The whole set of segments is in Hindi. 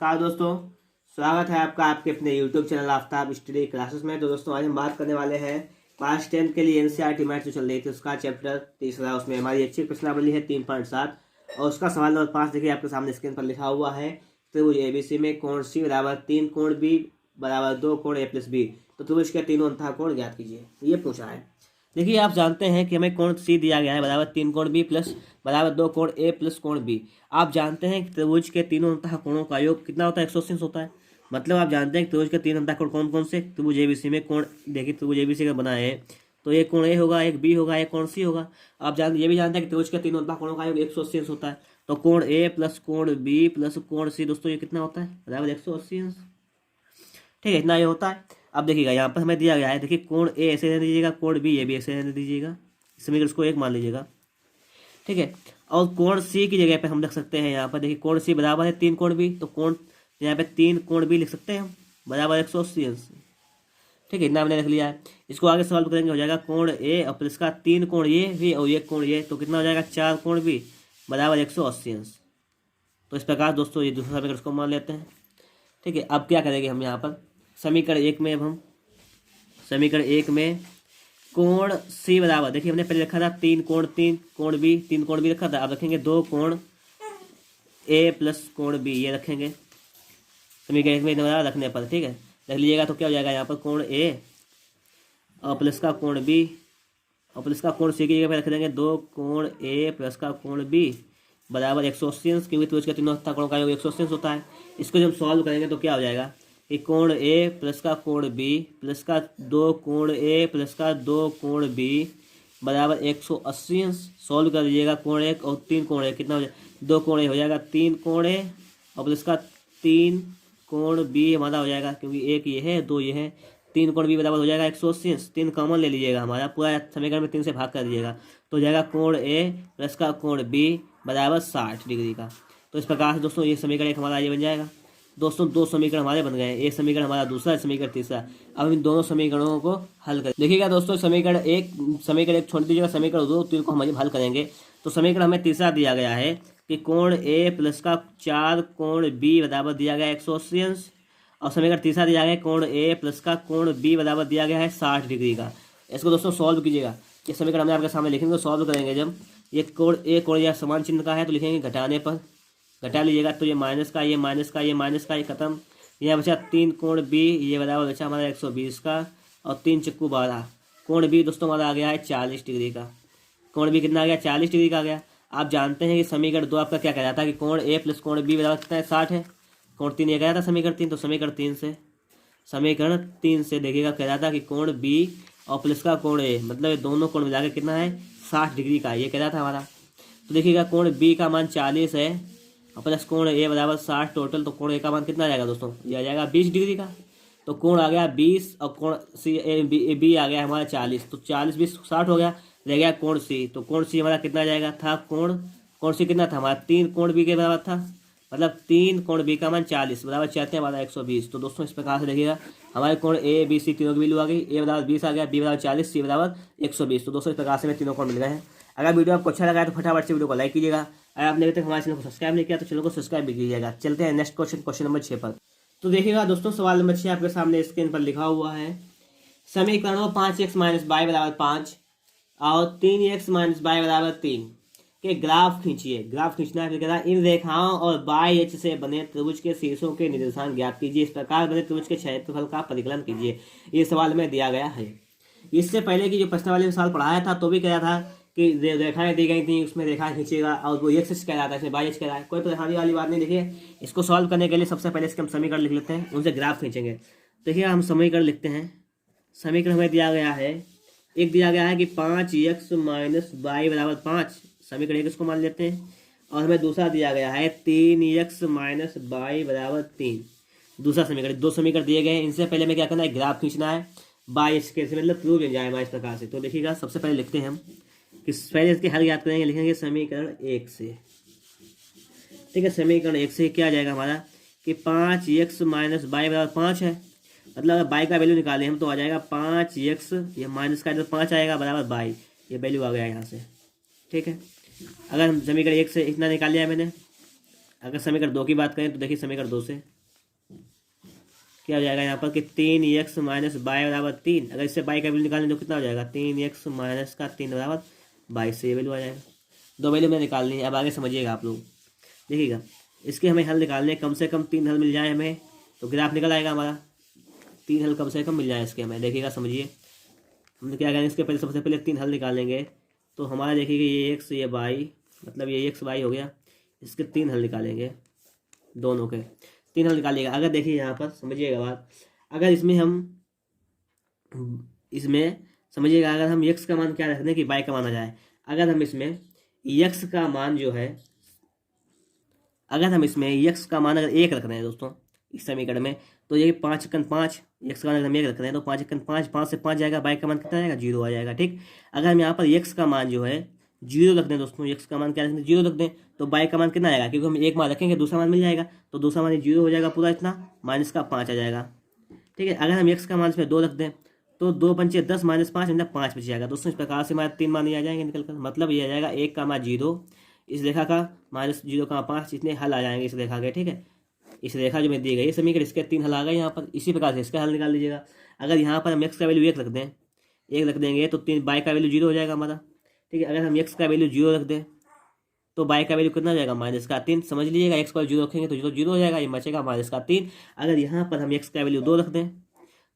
नमस्कार दोस्तों, स्वागत है आपका आपके अपने YouTube channel Aftab study classes में। तो दोस्तों आज हम बात करने वाले हैं क्लास 10 के लिए एनसीईआरटी मैथ्स जो चल रही थी उसका चैप्टर तीसरा। उसमें हमारी अच्छी प्रश्नावली है 3.7 और उसका सवाल नंबर 5 देखिए आपके सामने स्क्रीन पर लिखा हुआ है। त्रिभुज ABC में कोण C बराबर 3, कोण B बराबर 2, कोण A + B। तो त्रिभुज के तीनों अंतः कोण ज्ञात कीजिए, ये पूछा है। देखिए आप जानते हैं कि हमें कोण C दिया गया है बराबर 3 कोण B प्लस बराबर 2 कोण A प्लस कोण B। आप जानते हैं कि त्रिभुज के तीनों अंतः कोणों का योग कितना होता है, 180 होता है। मतलब आप जानते हैं कि त्रिभुज के तीन अंतः कोण कौन कौन से, त्रिभुज ABC में कोण देखिए त्रिभुज ABC का बना है तो एक कोण A होगा, एक B होगा, एक कोण C होगा। आप ये भी जानते हैं कि त्रिभुज के तीनों अंतः कोणों का योग 180 होता है। तो कोण A प्लस कोण B प्लस कोण C दोस्तों ये कितना होता है, बराबर 180। ठीक है, इतना ये होता है। अब देखिएगा यहाँ पर हमें दिया गया है, देखिए कोण A ऐसे रहने दीजिएगा, कोण B ये भी ऐसे रहने दीजिएगा, समीकरण इसको एक मान लीजिएगा। ठीक है, और कोण C की जगह पे हम लिख सकते हैं यहाँ पर देखिए कोण C बराबर है 3 कोण B, तो कोण यहाँ पे 3 कोण B लिख सकते हैं हम, बराबर 180 अंश। ठीक है, इतना हमने लिख लिया है। इसको आगे सॉल्व करेंगे, हो जाएगा कोण A और प्लस का 3 कोण ये भी और 1 कोण ये, तो कितना हो जाएगा 4 कोण B बराबर 180 अंश। तो इस प्रकार दोस्तों ये दूसरा समीकरण इसको मान लेते हैं। ठीक है, अब क्या करेंगे हम यहाँ पर समीकरण 1 में, अब हम समीकरण 1 में कोण C बराबर देखिए हमने पहले रखा था 3 कोण B रखा था। अब रखेंगे 2 कोण A प्लस कोण B, ये रखेंगे समीकरण 1 में बराबर रखने पर। ठीक है, रख लीजिएगा तो क्या हो जाएगा यहाँ पर कोण A और प्लस का कोण B और प्लस का कोण C की जगह पे रख देंगे 2 कोण A प्लस का कोण B बराबर 180 अंश, क्योंकि त्रिभुज के तीनों अंतः कोणों का योग 180 अंश होता है। इसको जब हम सॉल्व करेंगे तो क्या हो जाएगा कि कोण A प्लस का कोण B प्लस का 2 कोण A प्लस का 2 कोण B बराबर 180 अंश। सॉल्व कर दीजिएगा कोण A और 3 कोण A कितना हो जाएगा, 2 कोण A हो जाएगा 3 कोण A और प्लस का 3 कोण B हमारा हो जाएगा, क्योंकि एक ये है 2 ये है, 3 कोण B बराबर हो जाएगा 180 अंश। 3 कॉमन ले लीजिएगा, हमारा पूरा समीकरण में 3 से भाग कर दीजिएगा तो हो जाएगा कोण A प्लस का कोण B बराबर 60 डिग्री का। तो इस प्रकार से दोस्तों ये समीकरण एक हमारा ये बन जाएगा। दोस्तों दो समीकरण हमारे बन गए हैं, एक समीकरण हमारा दूसरा, समीकरण तीसरा। अब इन दोनों समीकरणों को हल करें। देखिएगा दोस्तों समीकरण एक छोड़ दीजिएगा, समीकरण 2 3 को हम हल करेंगे। तो समीकरण हमें तीसरा दिया गया है कि कोण A प्लस का 4 कोण B बराबर दिया गया है 180 अंश, और समीकरण तीसरा दिया गया है कोण A प्लस का कोण B बराबर दिया गया है 60 डिग्री का। इसको दोस्तों सॉल्व कीजिएगा। ये समीकरण हमने आपके सामने लिखेंगे, सॉल्व करेंगे जब ये कोण या समान चिन्ह का है तो लिखेंगे घटाने पर, घटा लीजिएगा तो ये माइनस का ये माइनस का ये माइनस का ये खत्म। यहाँ बचा 3 कोण B, ये बराबर बचा हमारा 120 का, और 3 चक्कू 12। कोण B दोस्तों हमारा आ गया है 40 डिग्री का। कोण B कितना आ गया, 40 डिग्री का आ गया। आप जानते हैं कि समीकरण 2 आपका क्या कह रहा था कि कोण A प्लस कोण B बराबर कितना है, 60 है। कोण 3 ये कह रहा था समीकरण 3, तो समीकरण 3 से देखिएगा कह रहा था कि कोण B और प्लस का कोण A, मतलब ये दोनों कोण मिलाकर कितना है 60 डिग्री का, ये कह रहा था हमारा। तो देखिएगा कोण B का मान 40 है और प्लस कोण A बराबर 60 टोटल, तो कोण A का मान कितना आ जाएगा दोस्तों, ये आ जाएगा 20 डिग्री का। तो कोण आ गया 20 और कोण B आ गया हमारा 40, तो 40 20 60 हो गया, रह गया कोण C। तो कोण C हमारा कितना जाएगा था, कोण C कितना था हमारा 3 कोण B के बराबर था, मतलब 3 कोण B का मान 40 बराबर चाहते हैं हमारा 120। तो दोस्तों इस प्रकार से देखिएगा हमारे कोण A B C तीनों की वैल्यू आ गई, A बराबर 20 आ गया, B बराबर 40, C बराबर 120। तो दोस्तों इस प्रकार से हमें तीनों कोण मिल गए हैं। अगर वीडियो आपको अच्छा लगा है तो फटाफट से वीडियो को लाइक कीजिएगा। अगर आपने अभी तक हमारे चैनल को सब्सक्राइब नहीं किया तो चैनल को सब्सक्राइब भी कीजिएगा। चलते हैं नेक्स्ट क्वेश्चन नंबर 6 पर। तो देखिएगा दोस्तों सवाल नंबर 6 आपके सामने स्क्रीन पर लिखा हुआ है, समीकरणों 5x - y बराबर 5 और 3x - y बराबर 3 के ग्राफ खींचिए। ग्राफ खींचना है, कहता है इन रेखाओं और बाई एच से बने त्रिभुज के शीर्षों के निर्देशांक ज्ञात कीजिए, इस प्रकार बने त्रिभुज के क्षेत्रफल का परिकलन कीजिए। ये सवाल में दिया गया है। इससे पहले की जो प्रश्नावली में सवाल पढ़ाया था तो भी कह रहा था कि रेखाएं दी गई थी, उसमें रेखा खींचेगा, और वो एक्स कह रहा था, इसमें बाई एच कह रहा है, कोई परेशानी वाली बात नहीं। देखिए इसको सॉल्व करने के लिए सबसे पहले इसके हम समीकरण लिख लेते हैं, उनसे ग्राफ खींचेंगे। देखिए हम समीकरण लिखते हैं। समीकरण हमें दिया गया है, एक दिया गया है कि 5x - y बराबर 5, समीकरण एक इसको मान लेते हैं, और हमें दूसरा दिया गया है 3x - y बराबर 3, दूसरा समीकरण। दो समीकरण दिए गए हैं, इनसे पहले में क्या करना है, ग्राफ खींचना है बाई एच के से, मतलब प्रूव बन जाएगा इस प्रकार से। तो देखिएगा सबसे पहले लिखते हैं हम कि पहले इसके हल याद करेंगे, लिखेंगे समीकरण 1 से। ठीक है, समीकरण 1 से क्या आ जाएगा हमारा कि 5x - y बराबर 5 है, मतलब अगर बाई का वैल्यू निकालें हम तो आ जाएगा 5x, ये माइनस का इधर 5 आएगा बराबर बाई, ये वैल्यू आ गया यहाँ से। ठीक है, अगर हम समीकरण 1 से इतना निकाल लिया मैंने। अगर समीकरण 2 की बात करें तो देखिए समीकरण 2 से क्या हो जाएगा यहाँ पर कि 3x माइनस बाई बराबर 3। अगर इससे बाई का वैल्यू निकालें तो कितना हो जाएगा 3x माइनस का 3 बराबर 22 से ये वैल्यू आ जाएगा। दो वैल्यू में निकालनी है। अब आगे समझिएगा आप लोग, देखिएगा इसके हमें हल निकालने, कम से कम 3 हल मिल जाए हमें तो ग्राफ निकल आएगा हमारा। 3 हल कम से कम मिल जाए इसके हमें, देखिएगा समझिए। हम क्या करेंगे, इसके पहले सबसे पहले 3 हल निकालेंगे तो हमारा देखिएगा ये x ये y, मतलब ये x y हो गया। इसके 3 हल निकालेंगे, दोनों के 3 हल निकालिएगा। अगर देखिए यहाँ पर समझिएगा बात, अगर इसमें समझिएगा, अगर हम x का मान क्या रख दें कि y का मान आ जाए। अगर हम इसमें x का मान जो है, अगर हम इसमें x का मान अगर 1 रख रहे हैं दोस्तों इस समीकरण में, तो ये 5 × 5 x का मान अगर हम 1 रख रहे हैं तो 5 × 5, 5 से 5 जाएगा, y का मान कितना आएगा 0 आ जाएगा। ठीक, अगर हम यहाँ पर x का मान जो है 0 रख दें दोस्तों, x का मान क्या रख दें 0 रख दें, तो y का मान कितना आएगा, क्योंकि हम एक मान रखेंगे दूसरा मान मिल जाएगा, तो दूसरा मान 0 हो जाएगा पूरा इतना, माइनस का 5 आ जाएगा। ठीक है, अगर हम x का मान इसमें 2 रख दें तो 2 पंचे 10 माइनस 5 मतलब 5 बच जाएगा दोस्तों। इस प्रकार से हमारे 3 मान ही आ जाएंगे निकल कर, मतलब ये आ जाएगा 1 का मान 0, इस रेखा का माइनस 0 का 5, इतने हल आ जाएंगे इस रेखा के। ठीक है, इस रेखा जो मैं दी गई है समीकरण, इसके 3 हल आ गए यहाँ पर। इसी प्रकार से इसका हल निकाल लीजिएगा। अगर यहाँ पर हम x का वैल्यू 1 रख दें, 1 रख देंगे तो 3 y का वैल्यू 0 हो जाएगा हमारा। ठीक है, अगर हम x का वैल्यू 0 रख दें तो y का वैल्यू कितना हो जाएगा माइनस का 3। समझ लीजिएगा, x का 0 रखेंगे तो 0 हो जाएगा, ये बचेगा माइनस का 3। अगर यहाँ पर हम x का वैल्यू 2 रख दें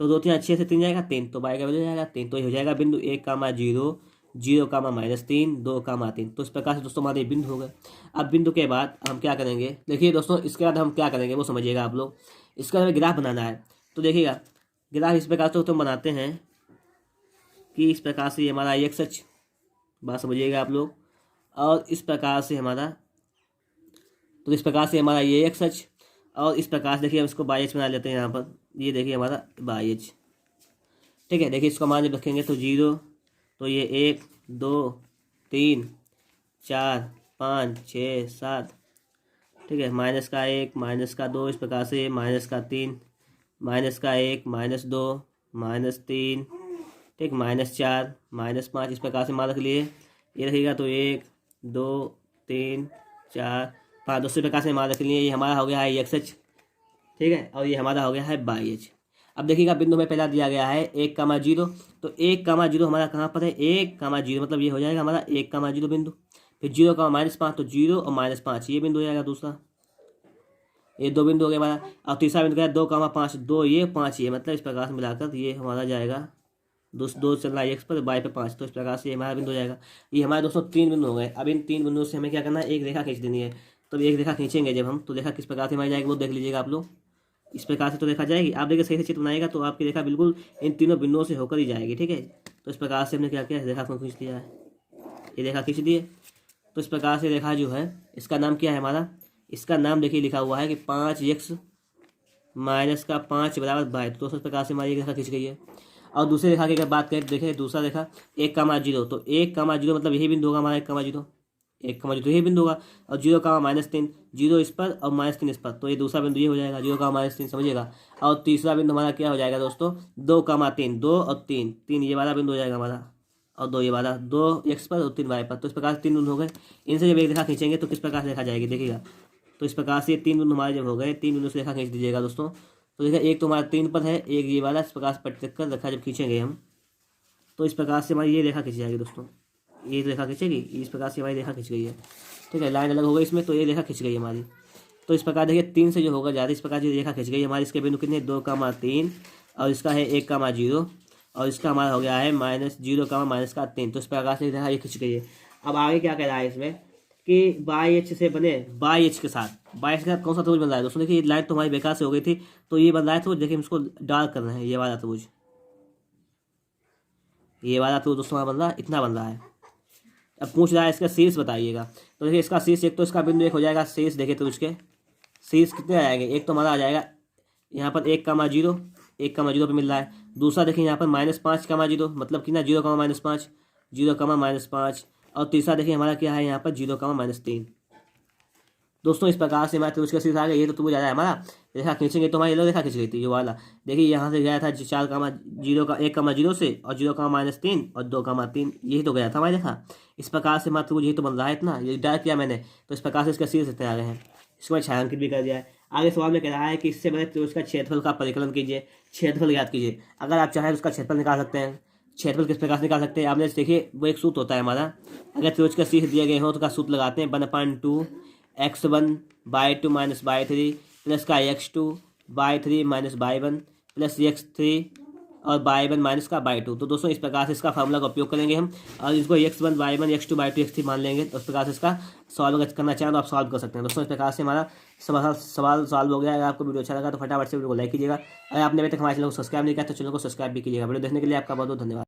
तो 2 3 6 से 3 जाएगा 3, तो y का वैल्यू जाएगा 3। तो ये हो जाएगा बिंदु 1 का मान 0, 0 का मान -3, 2 का मान 3। तो इस प्रकार से दोस्तों हमारे बिंदु हो गए। अब बिंदु के बाद हम क्या करेंगे, देखिए दोस्तों इसके बाद हम क्या करेंगे वो समझिएगा आप लोग। इसका हमें ग्राफ बनाना है, तो देखिएगा ग्राफ इस प्रकार से तो बनाते हैं कि इस प्रकार से हमारा x अक्ष, बात समझिएगा आप लोग, और इस प्रकार से हमारा, तो इस प्रकार से हमारा ये x अक्ष, और इस प्रकार से देखिए हम इसको y अक्ष बना लेते हैं यहाँ पर। ये देखिए हमारा y अक्ष। ठीक है, देखिए इसको मान जब रखेंगे तो 0, तो ये 1 2 3 4 5 6 7। ठीक है, माइनस का 1 माइनस का 2, इस प्रकार से माइनस का 3 माइनस का 1 -2 -3। ठीक, -4 -5, इस प्रकार से मान रख लिए। ये रखेगा तो 1 2 3 4 5, दूसरे प्रकार से मान रख लिए। ये हमारा हो गया है x अक्ष। ठीक है, और ये हमारा हो गया है y अक्ष। अब देखिएगा बिंदु में पहला दिया गया है 1 का मान 0, तो 1 का मान 0 हमारा कहाँ पर है, 1 का मान 0 मतलब ये हो जाएगा हमारा 1 का मान 0 बिंदु। फिर 0 का मान -5, तो 0 और -5 ये बिंदु हो जाएगा दूसरा। ये 2 बिंदु हो गया हमारा। और तीसरा बिंदु क्या है 2 का मान 5, 2 ये 5 ये, मतलब इस प्रकार से मिलाकर ये हमारा जाएगा 2 चल रहा है x पर, y पे 5, तो इस प्रकार से हमारा बिंदु हो जाएगा। ये हमारे दोस्तों 3 बिंदु हो गए। अब इन 3 बिंदुओं से हमें क्या करना है, एक रेखा खींच देनी है। तो एक रेखा खींचेंगे जब हम, तो रेखा किस प्रकार से हमारी जाएगी वो देख लीजिएगा आप लोग। इस प्रकार से तो रेखा जाएगी, आप देखिए सही से चित्र बनाएगा तो आपकी रेखा बिल्कुल इन तीनों बिंदुओं से होकर ही जाएगी। ठीक है, तो इस प्रकार से हमने क्या किया, रेखा को खींच लिया है, ये रेखा खींच दिए। तो इस प्रकार से रेखा जो है इसका नाम क्या है हमारा, इसका नाम देखिए लिखा हुआ है कि 5x माइनस का 5 बराबर बाय। तो इस प्रकार से हमारी रेखा खींच गई है। और दूसरी रेखा की अगर बात करें, देखिए दूसरा रेखा 1 का मान 0, तो 1 का मान 0 मतलब यही बिंदु होगा हमारा 1 का मान 0, 1 का मान 0 तो यही बिंदु होगा। और 0 का मान -3, 0 इस पर और -3 इस पर, तो ये दूसरा बिंदु ये हो जाएगा 0 का मान -3, समझिएगा। और तीसरा बिंदु हमारा क्या हो जाएगा दोस्तों, 2 का मान 3, 2 और 3, 3 ये वाला बिंदु हो जाएगा हमारा, और 2 ये वाला, 2 x पर और 3 y पर। तो इस प्रकार से 3 बिंदु हो गए। इनसे जब एक रेखा खींचेंगे तो किस प्रकार से रेखा जाएगी देखिएगा। तो इस प्रकार से 3 बिंदु हमारे जब हो गए, 3 बिंदु से रेखा खींच दीजिएगा दोस्तों। तो देखिए एक तो हमारा 3 पर है, एक ये वाला, इस प्रकार से पट कर रेखा जब खींचेंगे हम तो इस प्रकार से हमारी ये रेखा खींच जाएगी दोस्तों, ये रेखा खींचेगी, इस प्रकार से हमारी रेखा खींच गई है। ठीक है, लाइन अलग हो गई इसमें, तो ये रेखा खींच गई हमारी। तो इस प्रकार देखिए 3 से जो होगा ज़्यादा, इस प्रकार से रेखा खींच गई हमारी। इसके बिंदु कितने, 2 का मान 3, और इसका है 1 का मान 0, और इसका हमारा हो गया है -0 का मान -3। तो इस प्रकार से रेखा ये खींच गई है। अब आगे क्या कह रहा है इसमें कि बाई एच से बने, बाई एच के साथ, बाई एच के साथ कौन सा त्रिभुज बन रहा है दोस्तों। देखिए ये लाइन तो हमारी बेकार से हो गई थी, तो ये बन रहा है त्रिभुज। देखिए हम इसको डार्क कर रहे हैं, ये वाला त्रिभुज, ये वाला त्रिभुज दोस्तों हमारा बन रहा है, इतना बन रहा है। अब पूछ रहा है इसका शीर्ष बताइएगा। तो देखिए इसका शीर्ष, एक तो इसका बिंदु 1 हो जाएगा शीर्ष। देखिए तो उसके शीर्ष कितने आ जाएंगे, एक तो हमारा आ जाएगा यहाँ पर 1 का मान 0, 1 का मान 0 पे मिल रहा है। दूसरा देखिए यहाँ पर -5 का मान 0, मतलब कितना 0 का मान -5, 0 का मान -5। और तीसरा देखिए हमारा क्या है यहाँ पर 0 का मान -3। दोस्तों इस प्रकार से हमारे त्रिभुज का शीर्ष आ गया। ये तो त्रिभुज आ रहा है हमारा, रेखा खींचेंगे तो हमारी ये रेखा खींच गई थी, ये वाला। देखिए यहाँ से गया था 4 का मान 0 का, 1 का मान 0 से, और 0 का मान -3 और 2 का मान 3, यही तो गया था हमारी रेखा। इस प्रकार से हमारा त्रिभुज यही तो बन रहा है इतना, ये डायरेक्ट किया मैंने। तो इस प्रकार से इसका शीर्ष इतने आ गए हैं। इसको मैं छायांकित भी कर दिया है। आगे सवाल में कह रहा है कि इससे बने त्रिभुज का क्षेत्रफल का परिकलन कीजिए, क्षेत्रफल ज्ञात कीजिए। अगर आप चाहें तो उसका क्षेत्रफल निकाल सकते हैं। क्षेत्रफल किस प्रकार से निकाल सकते हैं, आपने देखिए वो एक सूत्र होता है हमारा। अगर त्रिभुज का शीर्ष दिए गए हो तो का सूत्र लगाते हैं 1/2 x1/2 - y3 प्लस का x2/3 - y1 प्लस x3 और y1 माइनस का y2। तो दोस्तों इस प्रकार से इसका फार्मूला का उपयोग करेंगे हम, और इसको x1 y1 x2 y2 x3 मान लेंगे। तो इस प्रकार से इसका सॉल्व करना चाहें तो आप सॉल्व कर सकते हैं। दोस्तों इस प्रकार से हमारा सवाल सॉल्व हो गया। अगर आपको वीडियो अच्छा लगा तो फटाफट से वीडियो को लाइक कीजिएगा। अगर आपने अभी तक हमारे चैनल को सब्सक्राइब नहीं किया तो चैनल को सब्सक्राइब भी कीजिएगा। वीडियो देखने के लिए आपका बहुत बहुत धन्यवाद।